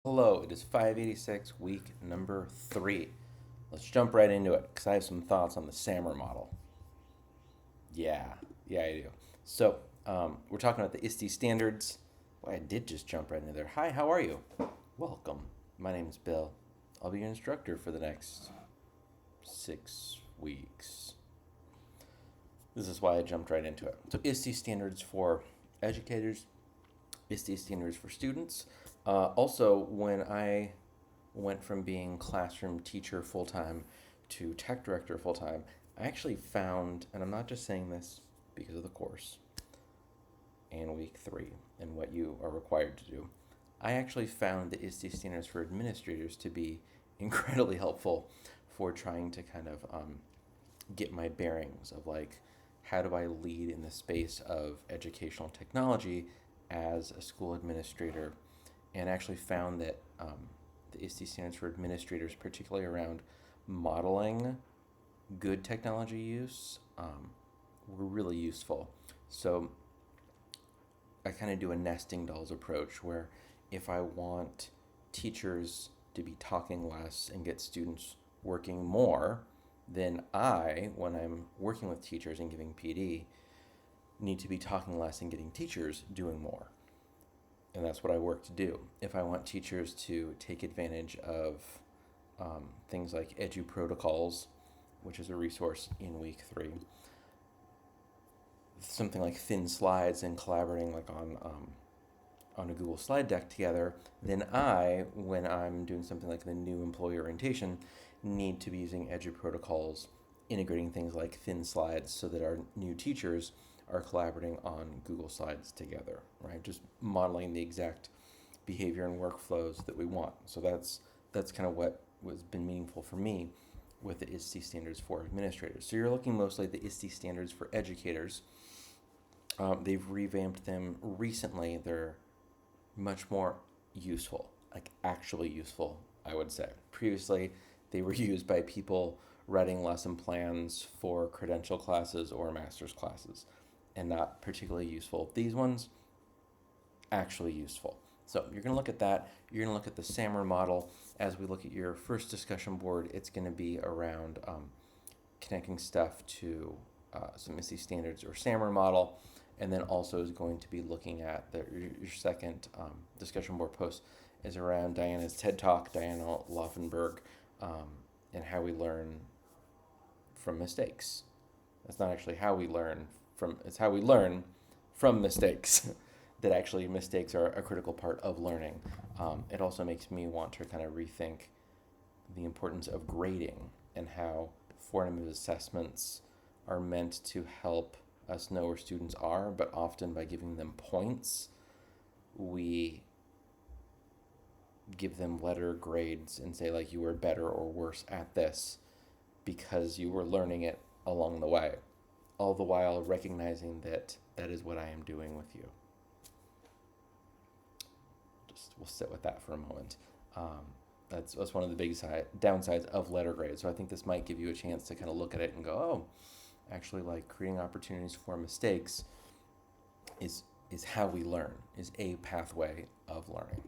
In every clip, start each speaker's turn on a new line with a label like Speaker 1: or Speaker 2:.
Speaker 1: Hello, it is 586, week number 3. Let's jump right into it because I have some thoughts on the SAMR model. Yeah, I do. So, we're talking about the ISTE standards. Well, I did just jump right into there. Hi, how are you? Welcome. My name is Bill. I'll be your instructor for the next 6 weeks. This is why I jumped right into it. So, ISTE standards for educators, ISTE standards for students. Also, when I went from being classroom teacher full time to tech director full time, I actually found, and I'm not just saying this because of the course and week 3 and what you are required to do, I actually found the ISTE standards for administrators to be incredibly helpful for trying to kind of get my bearings of like, how do I lead in the space of educational technology as a school administrator, and actually found that the ISTE standards for administrators, particularly around modeling good technology use, were really useful. So I kind of do a nesting dolls approach where if I want teachers to be talking less and get students working more, then I, when I'm working with teachers and giving PD, need to be talking less and getting teachers doing more. And that's what I work to do. If I want teachers to take advantage of things like Edu Protocols, which is a resource in week 3, something like thin slides and collaborating like on a Google slide deck together, then I, when I'm doing something like the new employee orientation, need to be using Edu Protocols, integrating things like thin slides so that our new teachers are collaborating on Google Slides together, right? Just modeling the exact behavior and workflows that we want. So that's kind of what was been meaningful for me with the ISTE standards for administrators. So you're looking mostly at the ISTE standards for educators. They've revamped them recently. They're much more useful, like actually useful, I would say. Previously, they were used by people writing lesson plans for credential classes or master's classes and not particularly useful. These ones, actually useful. So you're going to look at that. You're going to look at the SAMR model. As we look at your first discussion board, it's going to be around connecting stuff to some ISTE standards or SAMR model, and then also is going to be looking at your second discussion board post is around Diana's TED Talk, Diana Laufenberg, and how we learn from mistakes. That's not actually how we learn from, it's how we learn from mistakes. That actually mistakes are a critical part of learning. It also makes me want to kind of rethink the importance of grading and how formative assessments are meant to help us know where students are, but often by giving them points, we give them letter grades and say, like, you were better or worse at this because you were learning it along the way, all the while recognizing that that is what I am doing with you. Just we'll sit with that for a moment. That's one of the big downsides of letter grades. So I think this might give you a chance to kind of look at it and go, oh, actually, like creating opportunities for mistakes is how we learn, is a pathway of learning.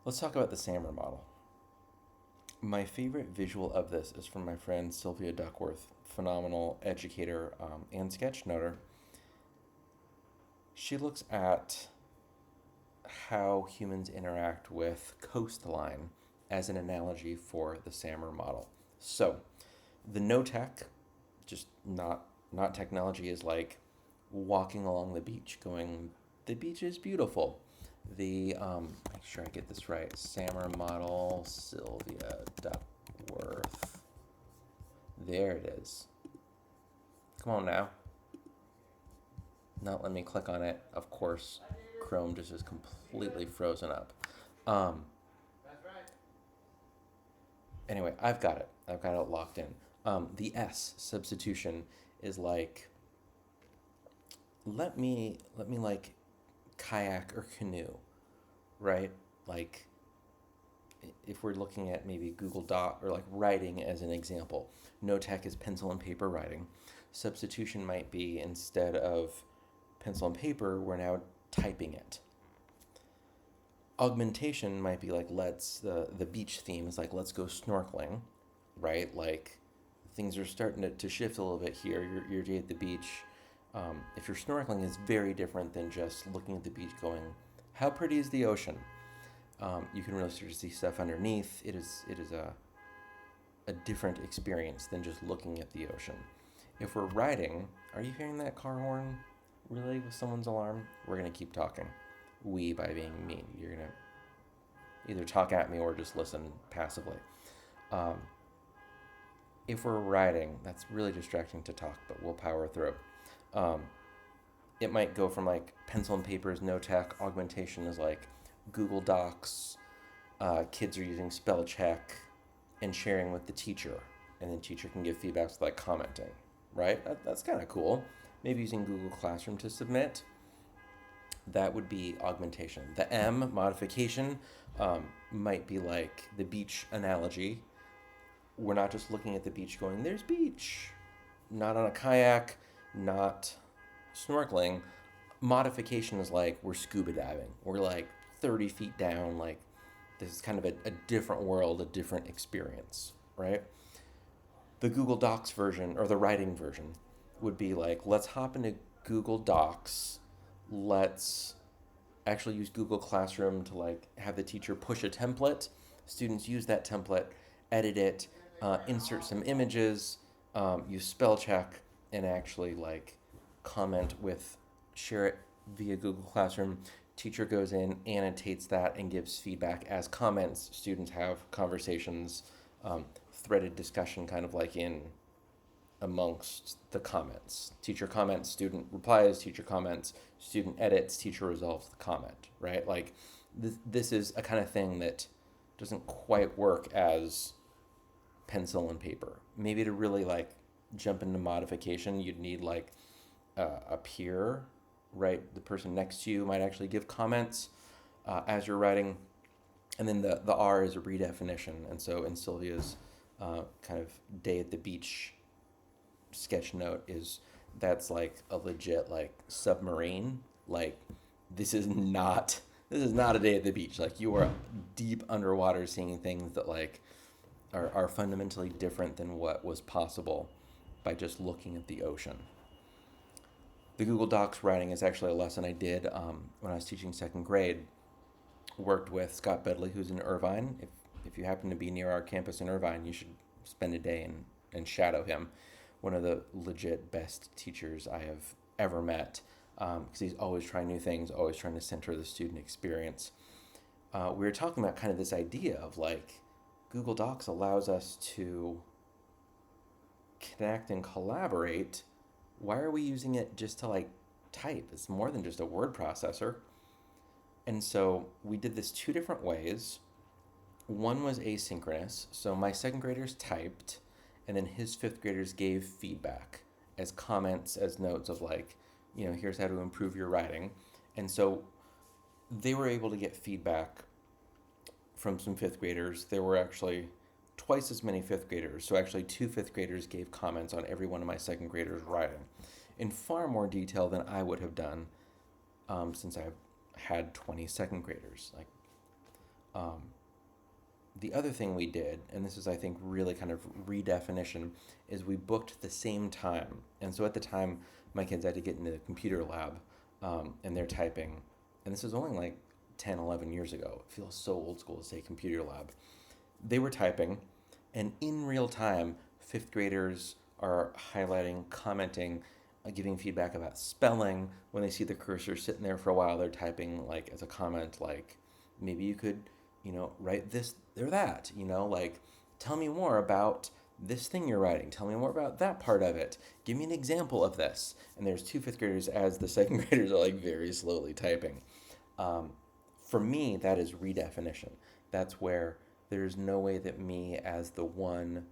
Speaker 1: Let's talk about the SAMR model. My favorite visual of this is from my friend Sylvia Duckworth, phenomenal educator and sketchnoter. She looks at how humans interact with coastline as an analogy for the SAMR model. So, the no tech, just not technology, is like walking along the beach, going, the beach is beautiful. The make sure I get this right. SAMR model, Sylvia Duckworth. There it is. Come on now. Not let me click on it. Of course, Chrome just is completely frozen up. Um, anyway, I've got it. I've got it locked in. The S substitution is like, let me like kayak or canoe, right? Like if we're looking at maybe Google Doc or like writing as an example, no tech is pencil and paper writing. Substitution might be instead of pencil and paper, we're now typing it. Augmentation might be like, the beach theme is like, let's go snorkeling, right? Like, things are starting to shift a little bit here. Your day at the beach, if you're snorkeling, is very different than just looking at the beach going, how pretty is the ocean? You can really start to see stuff underneath. It is a different experience than just looking at the ocean. If we're riding, are you hearing that car horn? Really, with someone's alarm? We're gonna keep talking. We, by being mean. You're gonna either talk at me or just listen passively. Um, if we're riding, that's really distracting to talk, but we'll power through. Um, it might go from like pencil and paper is no tech. Augmentation is like Google Docs. Kids are using spell check and sharing with the teacher, and then teacher can give feedback like commenting, right? That's kind of cool. Maybe using Google Classroom to submit. That would be augmentation. The M, modification, might be like the beach analogy. We're not just looking at the beach going, there's beach. Not on a kayak, not snorkeling. Modification is like we're scuba diving. We're like 30 feet down, like this is kind of a different world, a different experience, right? The Google Docs version or the writing version would be like, let's hop into Google Docs. Let's actually use Google Classroom to like have the teacher push a template. Students use that template, edit it, insert some images, use spell check, and actually like comment with, share it via Google Classroom. Teacher goes in, annotates that, and gives feedback as comments. Students have conversations, threaded discussion, kind of like in amongst the comments. Teacher comments, student replies, teacher comments, student edits, teacher resolves the comment, right? Like this is a kind of thing that doesn't quite work as pencil and paper. Maybe to really like jump into modification, you'd need like a peer, right? The person next to you might actually give comments as you're writing. And then the R is a redefinition. And so in Sylvia's kind of day at the beach sketch note that's like a legit like submarine. Like this is not a day at the beach. Like you are deep underwater seeing things that like are fundamentally different than what was possible by just looking at the ocean. The Google Docs writing is actually a lesson I did when I was teaching second grade. Worked with Scott Bedley, who's in Irvine. If you happen to be near our campus in Irvine, you should spend a day and shadow him. One of the legit best teachers I have ever met, because he's always trying new things, always trying to center the student experience. We were talking about kind of this idea of like Google Docs allows us to connect and collaborate. Why are we using it just to like type? It's more than just a word processor. And so we did this two different ways. One was asynchronous. So my second graders typed, and then his fifth graders gave feedback as comments, as notes of like, here's how to improve your writing. And so they were able to get feedback from some fifth graders. There were actually twice as many fifth graders. So actually two fifth graders gave comments on every one of my second graders' writing in far more detail than I would have done since I've had 20 second graders. The other thing we did, and this is I think really kind of redefinition, is we booked the same time. And so at the time, my kids had to get into the computer lab, and they're typing. And this is only like 10, 11 years ago. It feels so old school to say computer lab. They were typing, and in real time, fifth graders are highlighting, commenting, giving feedback about spelling. When they see the cursor sitting there for a while, they're typing like as a comment, like maybe you could, write this or that, like tell me more about this thing you're writing. Tell me more about that part of it. Give me an example of this. And there's two fifth graders as the second graders are like very slowly typing. For me, that is redefinition. That's where there's no way that me as the one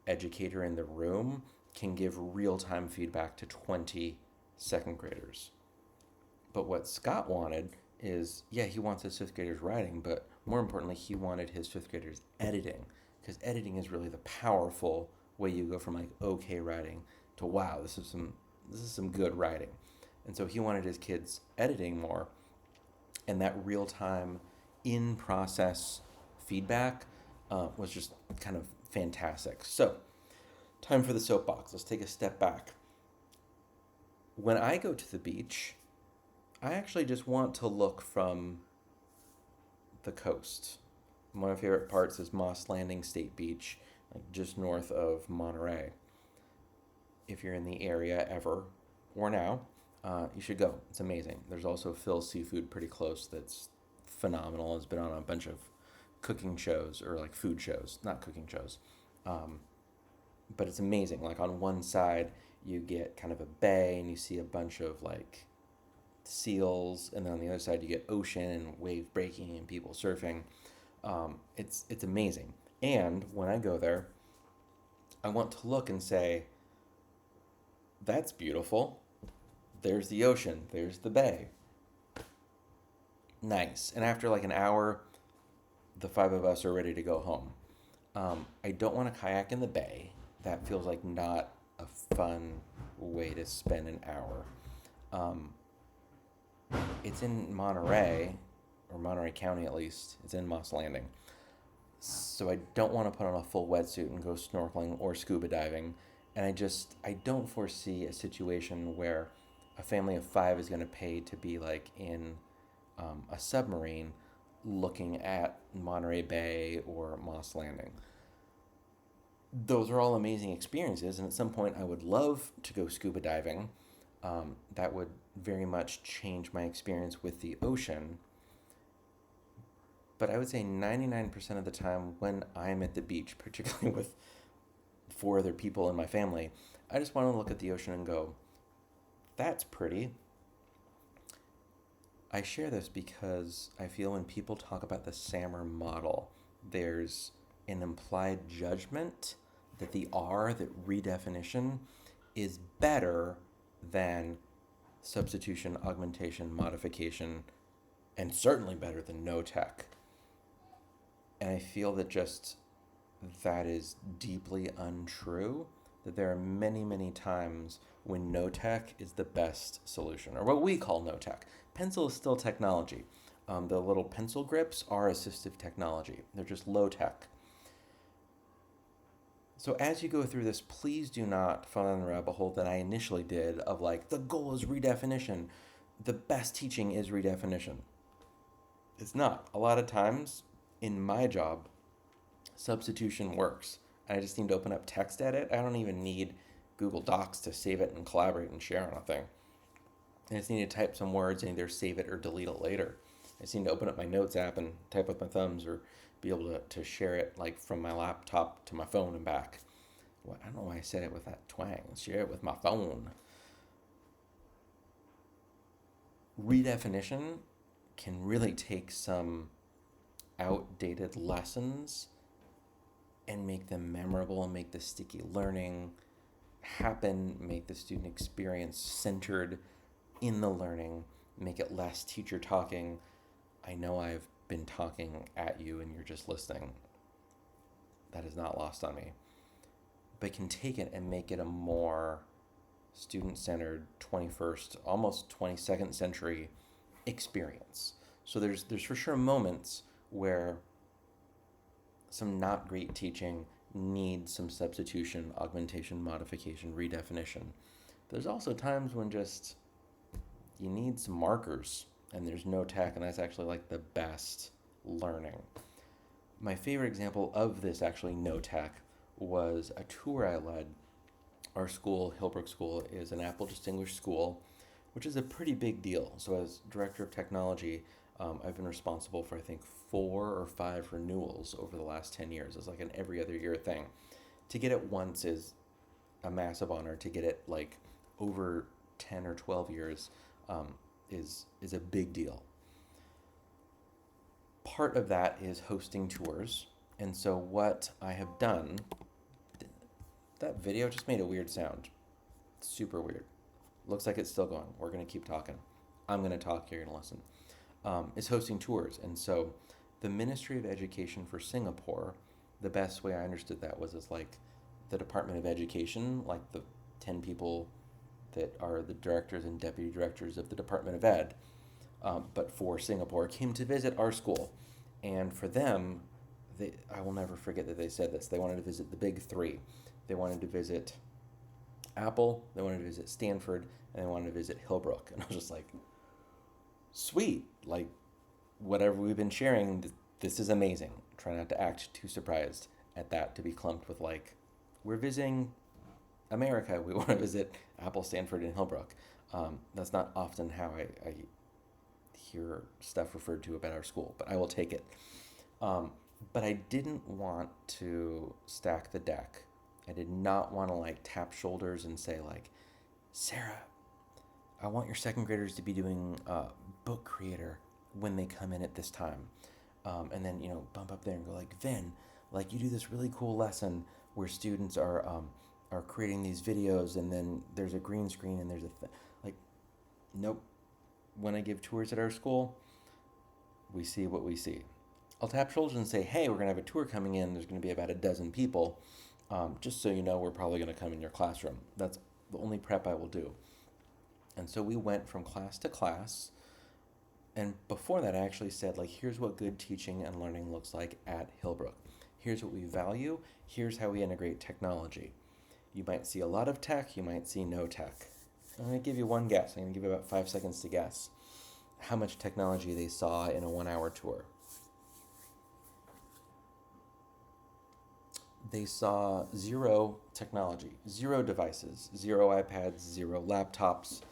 Speaker 1: educator in the room can give real-time feedback to 20 second graders. But what Scott wanted is, he wants his fifth graders writing, but more importantly, he wanted his fifth graders editing, because editing is really the powerful way you go from like okay writing to wow, this is some good writing. And so he wanted his kids editing more, and that real-time in process feedback was just kind of fantastic. So, time for the soapbox. Let's take a step back. When I go to the beach, I actually just want to look from the coast. One of my favorite parts is Moss Landing State Beach, like just north of Monterey. If you're in the area ever or now, you should go. It's amazing. There's also Phil's Seafood pretty close that's phenomenal. It's been on a bunch of cooking shows or like food shows, not cooking shows. Um, but it's amazing. Like on one side, you get kind of a bay and you see a bunch of like seals, and then on the other side, you get ocean and wave breaking and people surfing. It's amazing. And when I go there, I want to look and say, that's beautiful. There's the ocean. There's the bay. Nice. And after like an hour, the five of us are ready to go home. I don't want to kayak in the bay. That feels like not a fun way to spend an hour. Um, it's in Monterey, or Monterey County at least. It's in Moss Landing. So I don't want to put on a full wetsuit and go snorkeling or scuba diving. And I don't foresee a situation where a family of five is going to pay to be like in a submarine looking at Monterey Bay or Moss Landing. Those are all amazing experiences, and at some point I would love to go scuba diving. That would very much change my experience with the ocean. But I would say 99% of the time when I'm at the beach, particularly with four other people in my family, I just want to look at the ocean and go, that's pretty. I share this because I feel when people talk about the SAMR model, there's an implied judgment that the R, that redefinition, is better than substitution, augmentation, modification, and certainly better than no tech. And I feel that just that is deeply untrue, that there are many, many times when no tech is the best solution, or what we call no tech. Pencil is still technology. The little pencil grips are assistive technology. They're just low tech. So as you go through this, please do not fall down the rabbit hole that I initially did of like, the goal is redefinition. The best teaching is redefinition. It's not. A lot of times in my job, substitution works. I just need to open up text edit. I don't even need Google Docs to save it and collaborate and share on a thing. I just need to type some words and either save it or delete it later. I just need to open up my notes app and type with my thumbs, or be able to share it like from my laptop to my phone and back. Well, I don't know why I said it with that twang. Share it with my phone. Redefinition can really take some outdated lessons and make them memorable, and make the sticky learning happen, make the student experience centered in the learning, make it less teacher talking. I know I've been talking at you and you're just listening. That is not lost on me. But can take it and make it a more student-centered 21st, almost 22nd century experience. So there's for sure moments where some not great teaching needs some substitution, augmentation, modification, redefinition. There's also times when just you need some markers and there's no tech, and that's actually like the best learning. My favorite example of this actually no tech was a tour I led. Our school, Hillbrook School, is an Apple Distinguished School, which is a pretty big deal. So as Director of Technology, I've been responsible for, I think, 4 or 5 renewals over the last 10 years. It's like an every other year thing. To get it once is a massive honor. To get it like over 10 or 12 years is a big deal. Part of that is hosting tours. And so what I have done, that video just made a weird sound. Super weird. Looks like it's still going. We're going to keep talking. I'm going to talk, you're going to listen. Is hosting tours. And so the Ministry of Education for Singapore, the best way I understood that was as like the Department of Education, like the 10 people that are the directors and deputy directors of the Department of Ed, but for Singapore, came to visit our school. And for them, I will never forget that they said this. They wanted to visit the big three. They wanted to visit Apple, they wanted to visit Stanford, and they wanted to visit Hillbrook. And I was just like, sweet. Like, whatever we've been sharing, this is amazing. Try not to act too surprised at that, to be clumped with, like, we're visiting America. We want to visit Apple, Stanford, and Hillbrook. That's not often how I hear stuff referred to about our school, but I will take it. But I didn't want to stack the deck. I did not want to like tap shoulders and say like, Sarah, I want your second graders to be doing book creator when they come in at this time. And then, bump up there and go like, Vin, like you do this really cool lesson where students are creating these videos, and then there's a green screen and there's like, nope. When I give tours at our school, we see what we see. I'll tap shoulders and say, hey, we're going to have a tour coming in. There's going to be about a dozen people. Just so you know, we're probably going to come in your classroom. That's the only prep I will do. And so we went from class to class. And before that, I actually said, like, here's what good teaching and learning looks like at Hillbrook. Here's what we value. Here's how we integrate technology. You might see a lot of tech. You might see no tech. I'm going to give you one guess. I'm going to give you about 5 seconds to guess how much technology they saw in a 1-hour tour. They saw 0 technology, 0 devices, 0 iPads, 0 laptops.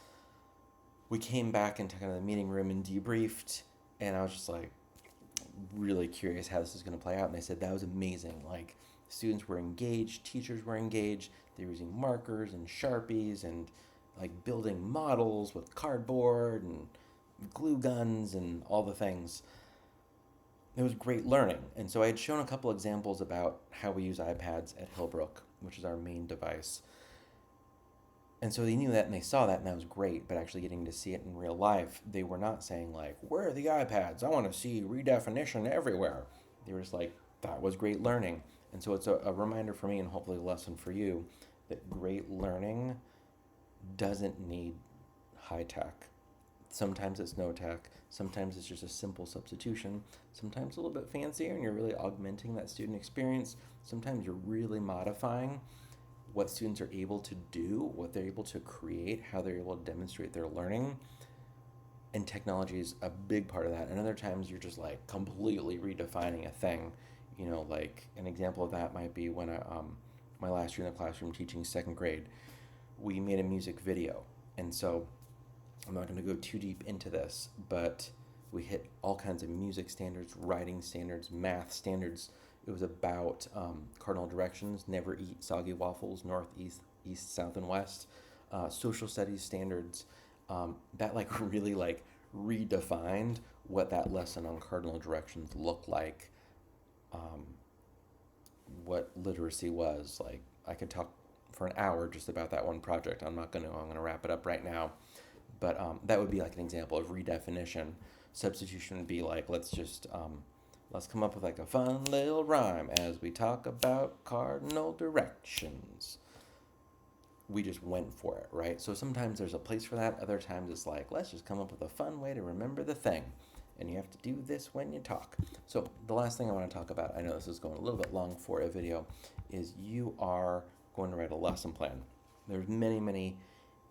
Speaker 1: We came back into kind of the meeting room and debriefed, and I was just like really curious how this is going to play out. And they said that was amazing. Like, students were engaged, teachers were engaged. They were using markers and Sharpies and like building models with cardboard and glue guns and all the things. It was great learning. And so I had shown a couple examples about how we use iPads at Hillbrook, which is our main device. And so they knew that and they saw that, and that was great. But actually getting to see it in real life, they were not saying like, where are the iPads? I want to see redefinition everywhere. They were just like, that was great learning. And so it's a reminder for me, and hopefully a lesson for you, that great learning doesn't need high tech. Sometimes it's no tech. Sometimes it's just a simple substitution. Sometimes a little bit fancier and you're really augmenting that student experience. Sometimes you're really modifying what students are able to do, what they're able to create, how they're able to demonstrate their learning. And technology is a big part of that. And other times you're just like completely redefining a thing. Like an example of that might be when my last year in the classroom teaching second grade, we made a music video. And so I'm not going to go too deep into this, but we hit all kinds of music standards, writing standards, math standards. It was about cardinal directions, never eat soggy waffles, north, east, south, and west. Social studies standards. That like really like redefined what that lesson on cardinal directions looked like. What literacy was. Like, I could talk for an hour just about that one project. I'm going to wrap it up right now. But that would be like an example of redefinition. Substitution would be like, let's come up with like a fun little rhyme as we talk about cardinal directions. We just went for it, right? So sometimes there's a place for that. Other times it's like, let's just come up with a fun way to remember the thing. And you have to do this when you talk. So the last thing I want to talk about, I know this is going a little bit long for a video, is you are going to write a lesson plan. There's many, many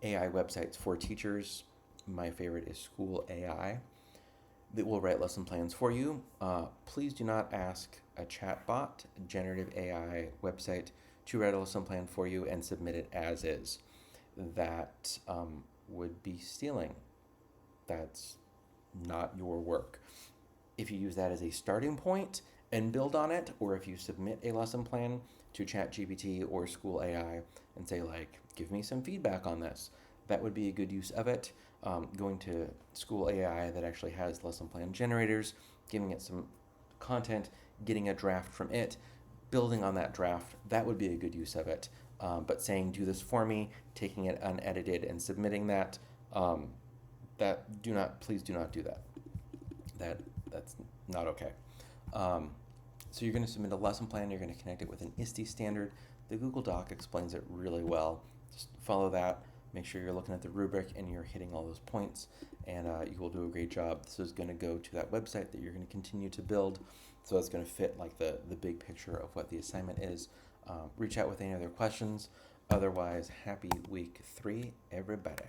Speaker 1: AI websites for teachers. My favorite is School AI that will write lesson plans for you. Please do not ask a chatbot, generative AI website, to write a lesson plan for you and submit it as is. That would be stealing. That's not your work. If you use that as a starting point and build on it, or if you submit a lesson plan to ChatGPT or School AI and say like, give me some feedback on this, that would be a good use of it. Going to School AI that actually has lesson plan generators, giving it some content, getting a draft from it, building on that draft, that would be a good use of it. But saying, do this for me, taking it unedited and submitting that, please do not do that. That's not okay. So you're going to submit a lesson plan. You're going to connect it with an ISTE standard. The Google Doc explains it really well. Just follow that. Make sure you're looking at the rubric and you're hitting all those points, and you will do a great job. This is going to go to that website that you're going to continue to build, so it's going to fit like the big picture of what the assignment is. Reach out with any other questions. Otherwise, happy week 3, everybody.